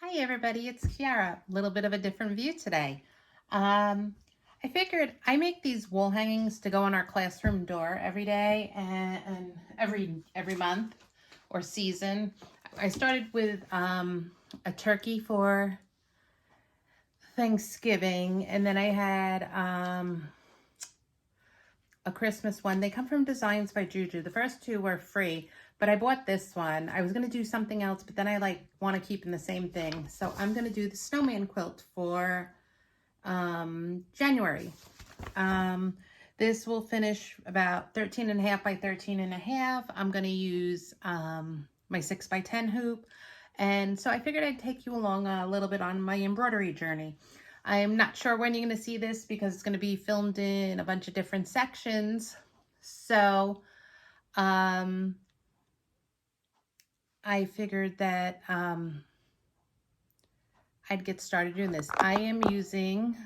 Hi everybody, it's Kiara. A little bit of a different view today. I figured I make these wall hangings to go on our classroom door every day and every month or season. I started with a turkey for Thanksgiving, and then I had a Christmas one. They come from Designs by Juju. The first two were free, but I bought this one. I was going to do something else, but then I want to keep in the same thing. So I'm going to do the snowman quilt for January. This will finish about 13.5 by 13.5. I'm going to use my 6 by 10 hoop. And so I figured I'd take you along a little bit on my embroidery journey. I'm not sure when you're going to see this because it's going to be filmed in a bunch of different sections. So I figured that I'd get started doing this. I am using,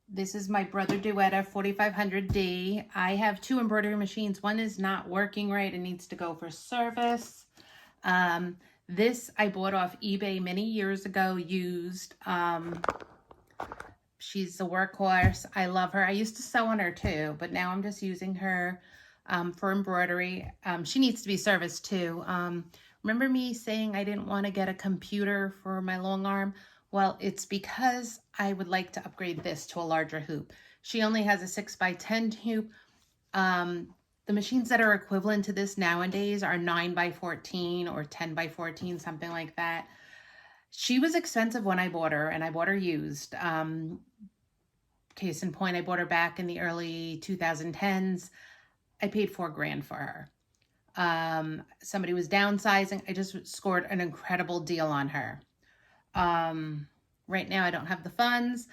this is my Brother Duetta 4500D. I have two embroidery machines. One is not working right and needs to go for service. This I bought off eBay many years ago, used. She's a workhorse. I love her. I used to sew on her too, but now I'm just using her for embroidery. She needs to be serviced too. Remember me saying I didn't want to get a computer for my long arm? Well, it's because I would like to upgrade this to a larger hoop. She only has a 6 by 10 hoop. The machines that are equivalent to this nowadays are 9 by 14 or 10 by 14, something like that. She was expensive when I bought her, and I bought her used. Case in point, I bought her back in the early 2010s. I paid $4,000 for her. Somebody was downsizing. I just scored an incredible deal on her. Right now I don't have the funds,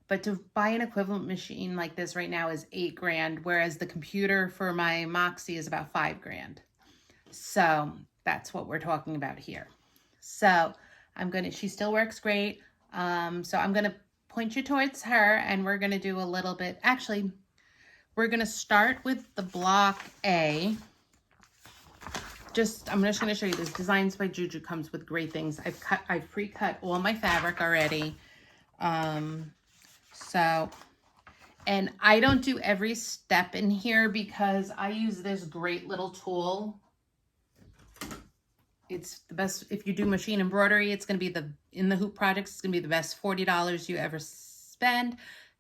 but to buy an equivalent machine like this right now is $8,000, whereas the computer for my Moxie is about $5,000. So that's what we're talking about here. So she still works great. So I'm gonna point you towards her, and we're gonna do a little bit. Actually, we're gonna start with the block A. I'm just going to show you this. Designs by Juju comes with great things. I've pre-cut all my fabric already. And I don't do every step in here because I use this great little tool. It's the best. If you do machine embroidery, it's going to be in the hoop projects, it's going to be the best $40 you ever spend.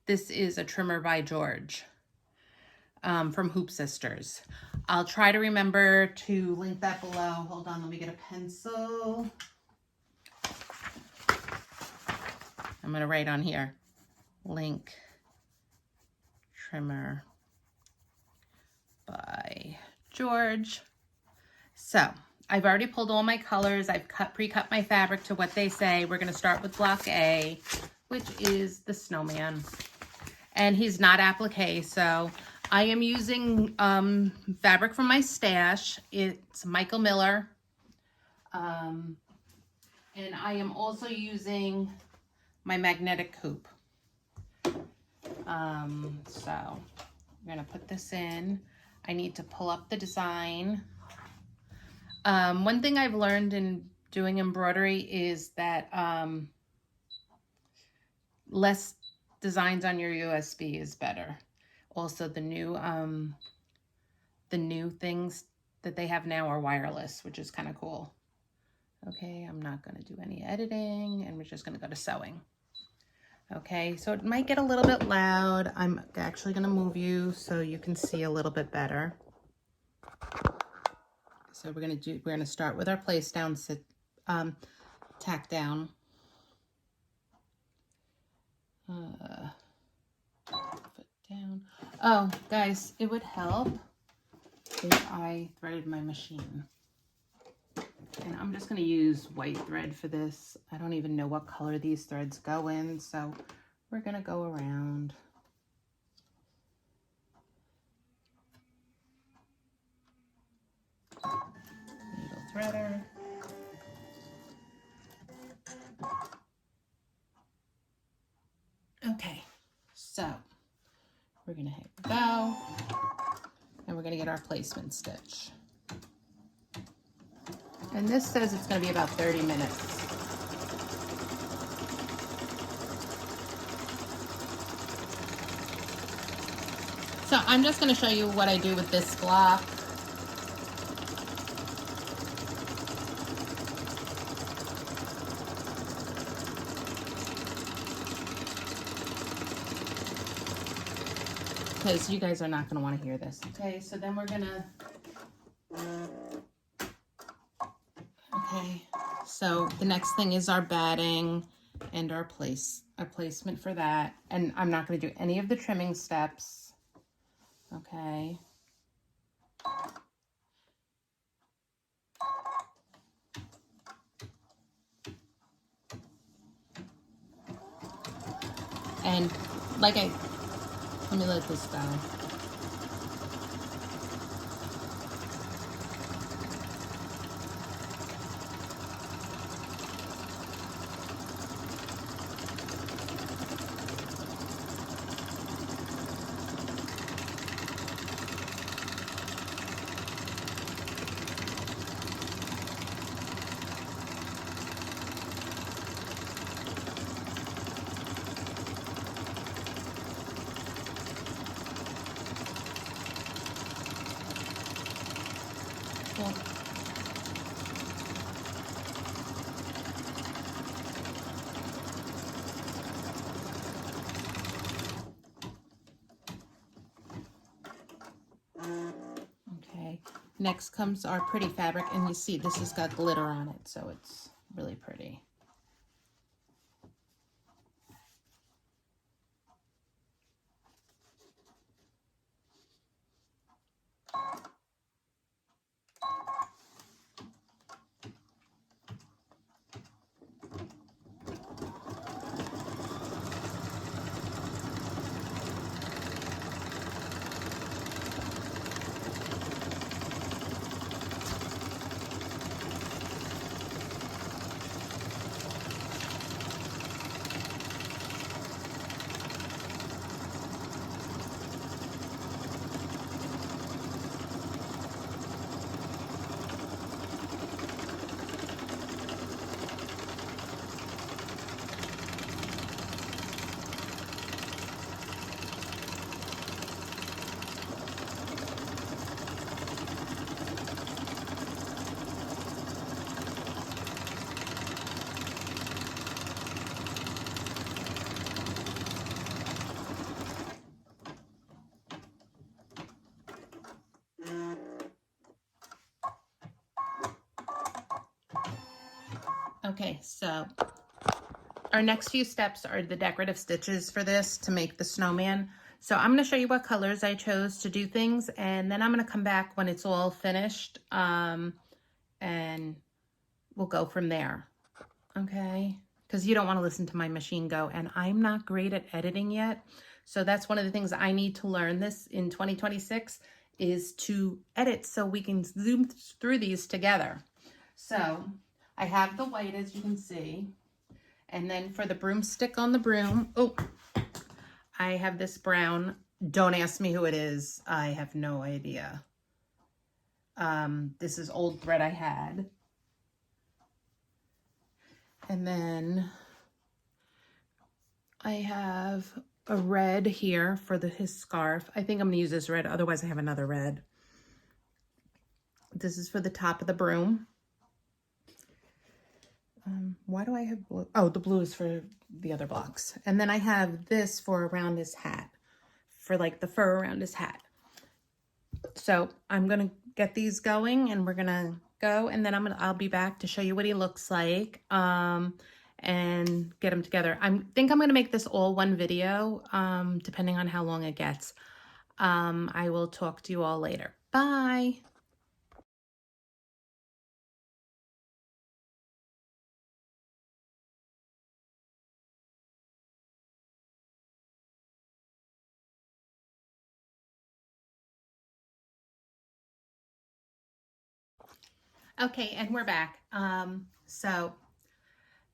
This is a trimmer by George. From Hoop Sisters. I'll try to remember to link that below. Hold on, let me get a pencil. I'm going to write on here, link trimmer by George. So I've already pulled all my colors. I've pre-cut my fabric to what they say. We're going to start with block A, which is the snowman. And he's not applique, so I am using fabric from my stash. It's Michael Miller. And I am also using my magnetic hoop. So I'm going to put this in. I need to pull up the design. One thing I've learned in doing embroidery is that less designs on your USB is better. Also, the new things that they have now are wireless, which is kind of cool. Okay, I'm not going to do any editing, and we're just going to go to sewing. Okay, so it might get a little bit loud. I'm actually going to move you so you can see a little bit better. So we're going to start with our place down, tack down. Foot down. Oh, guys, it would help if I threaded my machine. And I'm just going to use white thread for this. I don't even know what color these threads go in, so we're going to go around. Needle threader. Okay, so we're going to hit go, and we're going to get our placement stitch. And this says it's going to be about 30 minutes. I'm just going to show you what I do with this block. Because you guys are not going to want to hear this. Okay, so then we're going to... Okay, so the next thing is our batting and our placement for that. And I'm not going to do any of the trimming steps. Okay. And like let me let this go. Cool. Okay, next comes our pretty fabric, and you see this has got glitter on it, so it's really pretty. Okay, so our next few steps are the decorative stitches for this to make the snowman. So I'm going to show you what colors I chose to do things, and then I'm going to come back when it's all finished, and we'll go from there. Okay, because you don't want to listen to my machine go, and I'm not great at editing yet. So that's one of the things I need to learn this in 2026 is to edit so we can zoom through these together. So I have the white, as you can see. And then for the broomstick on the broom, oh, I have this brown. Don't ask me who it is. I have no idea. This is old thread I had. And then I have a red here for his scarf. I think I'm gonna use this red, otherwise I have another red. This is for the top of the broom. Why do I have blue? Oh, the blue is for the other blocks. And then I have this for around his hat, for like the fur around his hat. So I'm gonna get these going, and we're gonna go, and then I'll be back to show you what he looks like, and get them together. I think I'm gonna make this all one video, depending on how long it gets. I will talk to you all later. Bye. Okay, and we're back. So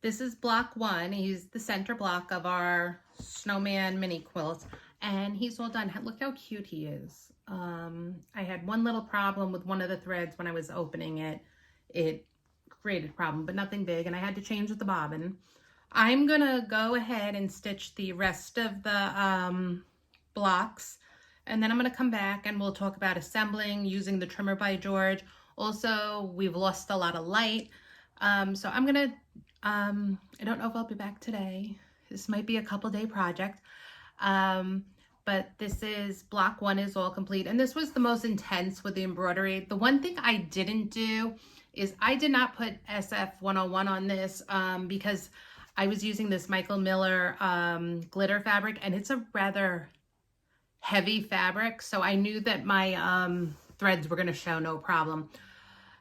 this is block 1. He's the center block of our Snowman Mini Quilt, and he's all done. Look how cute he is. I had one little problem with one of the threads when I was opening it. It created a problem, but nothing big, and I had to change the bobbin. I'm gonna go ahead and stitch the rest of the blocks, And then I'm going to come back and we'll talk about assembling using the trimmer by George. Also, we've lost a lot of light. So I'm going to, I don't know if I'll be back today. This might be a couple-day project. But this is block 1 is all complete. And this was the most intense with the embroidery. The one thing I didn't do is I did not put SF101 on this because I was using this Michael Miller glitter fabric, and it's a rather heavy fabric, so I knew that my threads were going to show no problem.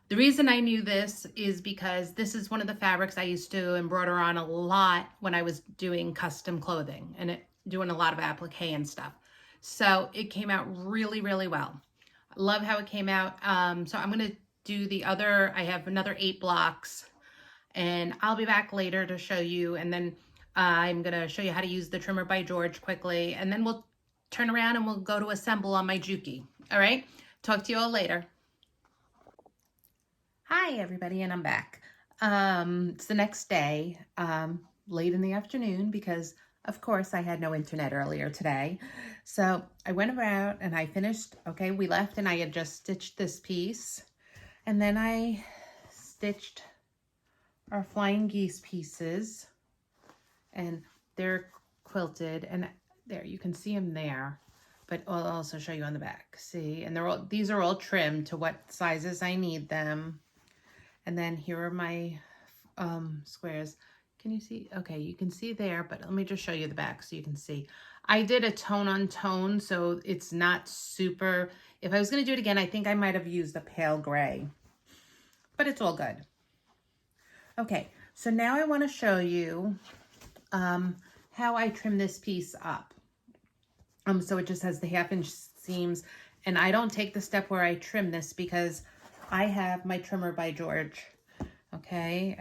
The reason I knew this is because this is one of the fabrics I used to embroider on a lot when I was doing custom clothing and doing a lot of applique and stuff. So it came out really, really well. I love how it came out. So I'm going to do the other, I have another 8 blocks, and I'll be back later to show you, and then I'm going to show you how to use the trimmer by George quickly, and then we'll turn around and we'll go to assemble on my Juki. All right, talk to you all later. Hi everybody, and I'm back. It's the next day, late in the afternoon, because of course I had no internet earlier today. So I went around and I finished, okay, we left and I had just stitched this piece, and then I stitched our flying geese pieces, and they're quilted, and there, you can see them there, but I'll also show you on the back. See, and these are all trimmed to what sizes I need them. And then here are my squares. Can you see? Okay, you can see there, but let me just show you the back so you can see. I did a tone on tone, so it's not super. If I was going to do it again, I think I might have used a pale gray, but it's all good. Okay, so now I want to show you how I trim this piece up. So it just has the 1/2 inch seams, and I don't take the step where I trim this because I have my trimmer by George. Okay,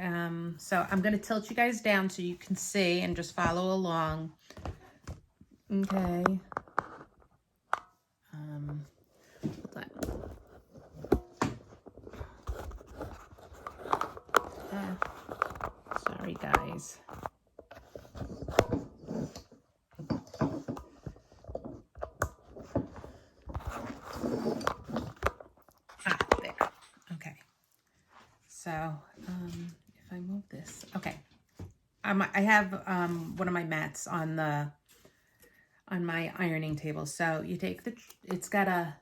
so I'm going to tilt you guys down so you can see and just follow along. Okay. Hold on. Sorry, guys. There. Okay. So, if I move this, okay. I have one of my mats on my ironing table. So you take it's got a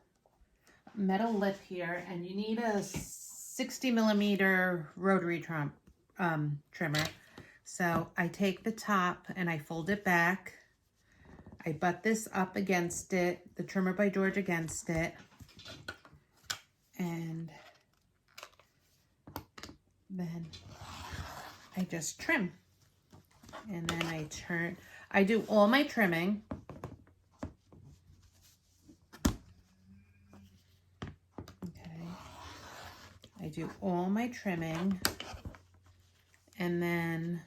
metal lip here, and you need a 60mm rotary trimmer. So I take the top and I fold it back. I butt this up against it, the trimmer by George against it, and then I just trim. And then I do all my trimming. Okay. I do all my trimming, and then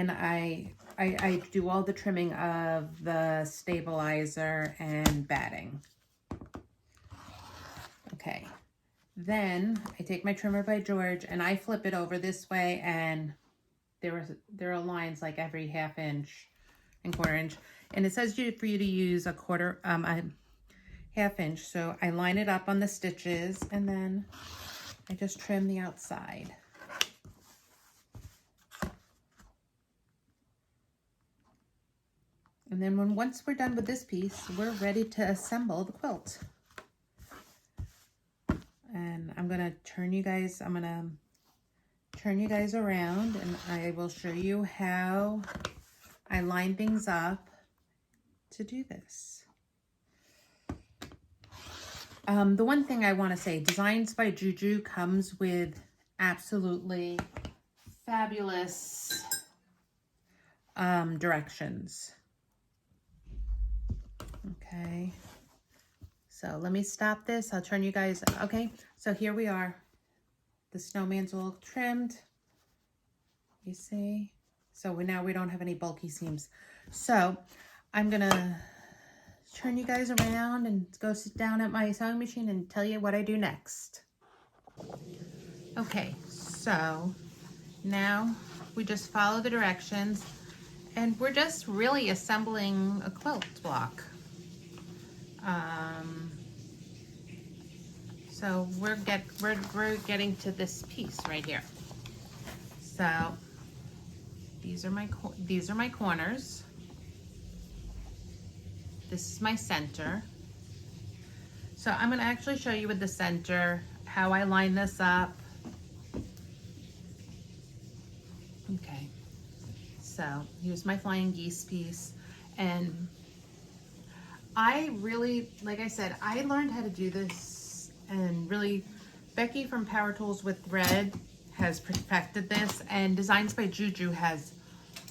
I do all the trimming of the stabilizer and batting. Okay, then I take my trimmer by George and I flip it over this way, and there are lines like every 1/2 inch and 1/4 inch, and it says for you to use a 1/2 inch. So I line it up on the stitches, and then I just trim the outside. And then once we're done with this piece, we're ready to assemble the quilt. And I'm gonna turn you guys around, and I will show you how I line things up to do this. The one thing I want to say, Designs by Juju comes with absolutely fabulous directions. Okay, so let me stop this. I'll turn you guys, okay, so here we are. The snowman's all trimmed, you see? So now we don't have any bulky seams. So I'm gonna turn you guys around and go sit down at my sewing machine and tell you what I do next. Okay, so now we just follow the directions, and we're just really assembling a quilt block. So we're getting to this piece right here. So these are my corners. This is my center. So I'm going to actually show you with the center how I line this up. Okay, so here's my flying geese piece, and I really, like I said, I learned how to do this, and really Becky from Power Tools with Thread has perfected this, and Designs by Juju has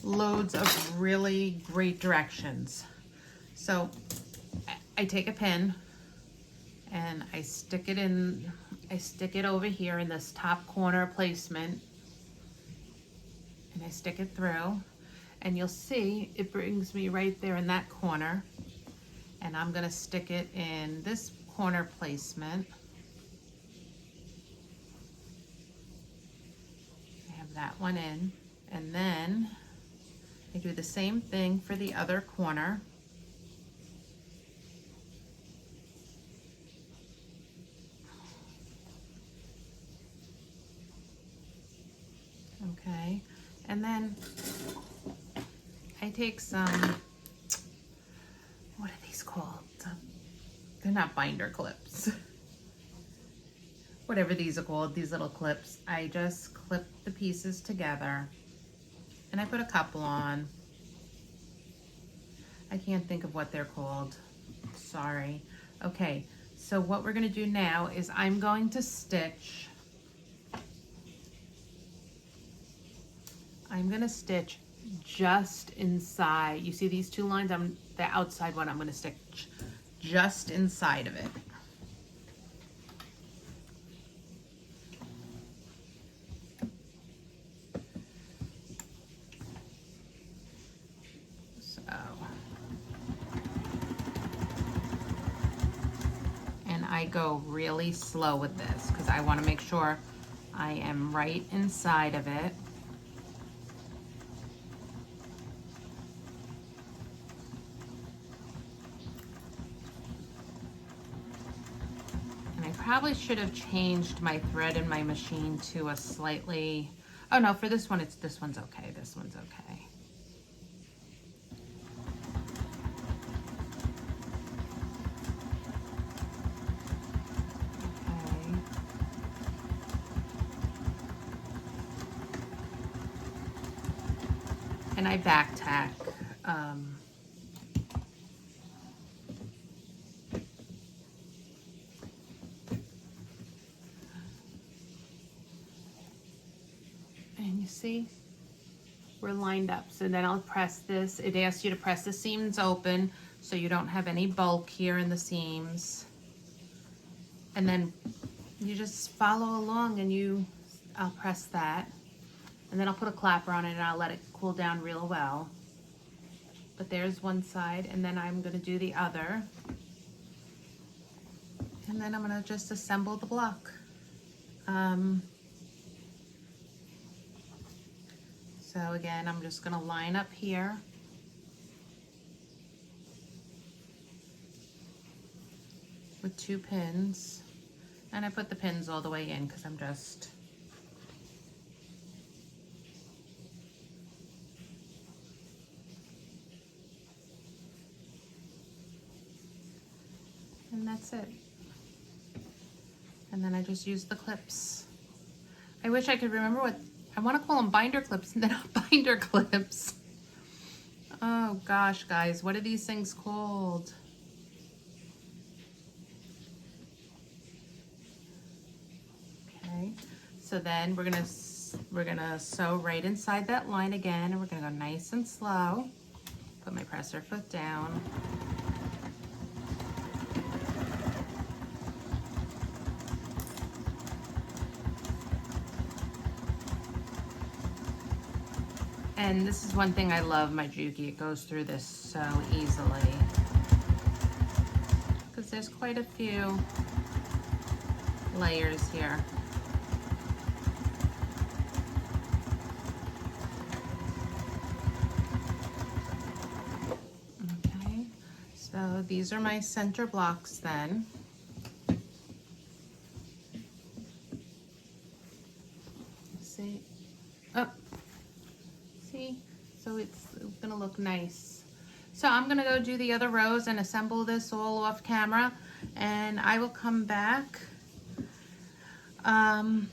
loads of really great directions. So I take a pin and I stick it over here in this top corner placement, and I stick it through, and you'll see it brings me right there in that corner, and I'm gonna stick it in this corner placement. I have that one in, and then I do the same thing for the other corner. Okay, and then I take some, what are these called? They're not binder clips. Whatever these are called, these little clips. I just clip the pieces together, and I put a couple on. I can't think of what they're called. Sorry. Okay, so what we're gonna do now is I'm going to stitch. I'm gonna stitch just inside. You see these two lines? The outside one, I'm gonna stitch just inside of it. So, and I go really slow with this because I want to make sure I am right inside of it. Probably should have changed my thread in my machine to a slightly, oh no, for this one, this one's okay. This one's okay. Okay. And I back tack. And you see, we're lined up. So then I'll press this. It asks you to press the seams open so you don't have any bulk here in the seams. And then you just follow along, and I'll press that. And then I'll put a clapper on it, and I'll let it cool down real well. But there's one side, and then I'm gonna do the other. And then I'm gonna just assemble the block. So again, I'm just gonna line up here. With 2 pins. And I put the pins all the way in because I'm just and that's it. And then I just use the clips. I wish I could remember what, I want to call them binder clips, and they're not binder clips. Oh gosh, guys, what are these things called? Okay, so then we're gonna sew right inside that line again, and we're gonna go nice and slow. Put my presser foot down. And this is one thing I love, my Juki. It goes through this so easily. Because there's quite a few layers here. So these are my center blocks then. See? Oh, see? So it's gonna look nice. So I'm gonna go do the other rows and assemble this all off camera, and I will come back. And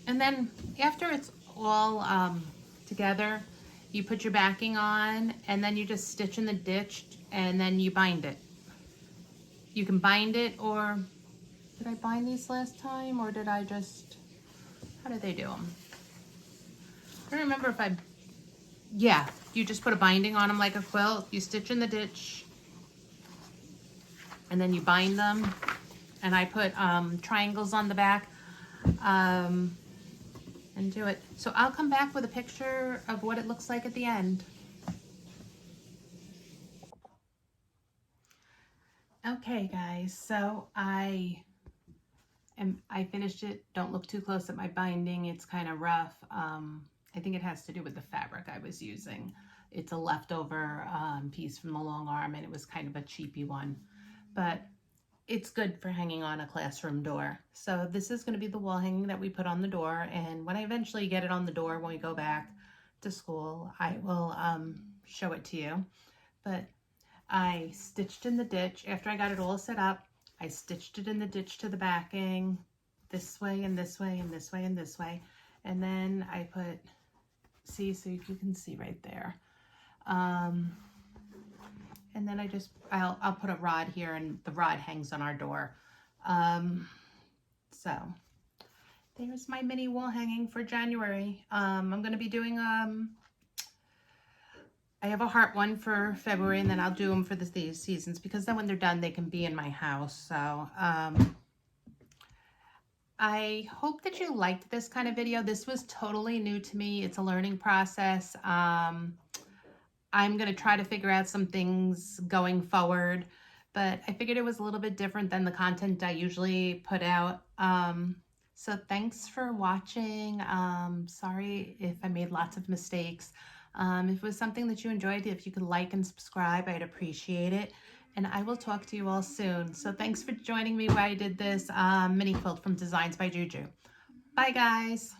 then after it's all together, you put your backing on, and then you just stitch in the ditch, and then you bind it. You can bind it, or did I bind these last time, or did I just, how did they do them? I don't remember if I, yeah, you just put a binding on them like a quilt. You stitch in the ditch, and then you bind them. And I put triangles on the back. And do it. So I'll come back with a picture of what it looks like at the end. Okay guys, so I finished it. Don't look too close at my binding. It's kind of rough. I think it has to do with the fabric I was using. It's a leftover piece from the long arm, and it was kind of a cheapy one, but it's good for hanging on a classroom door. So this is going to be the wall hanging that we put on the door, and when I eventually get it on the door when we go back to school, I will show it to you. But I stitched in the ditch. After I got it all set up, I stitched it in the ditch to the backing, this way and this way and this way and this way. And then I put, see, so you can see right there. And then I'll put a rod here, and the rod hangs on our door. So there's my mini wall hanging for January. I'm going to be doing, I have a heart one for February, and then I'll do them for these seasons, because then when they're done, they can be in my house. So I hope that you liked this kind of video. This was totally new to me. It's a learning process. I'm going to try to figure out some things going forward, but I figured it was a little bit different than the content I usually put out. So thanks for watching. Sorry if I made lots of mistakes. If it was something that you enjoyed, if you could like and subscribe, I'd appreciate it. And I will talk to you all soon. So thanks for joining me while I did this mini quilt from Designs by Juju. Bye guys.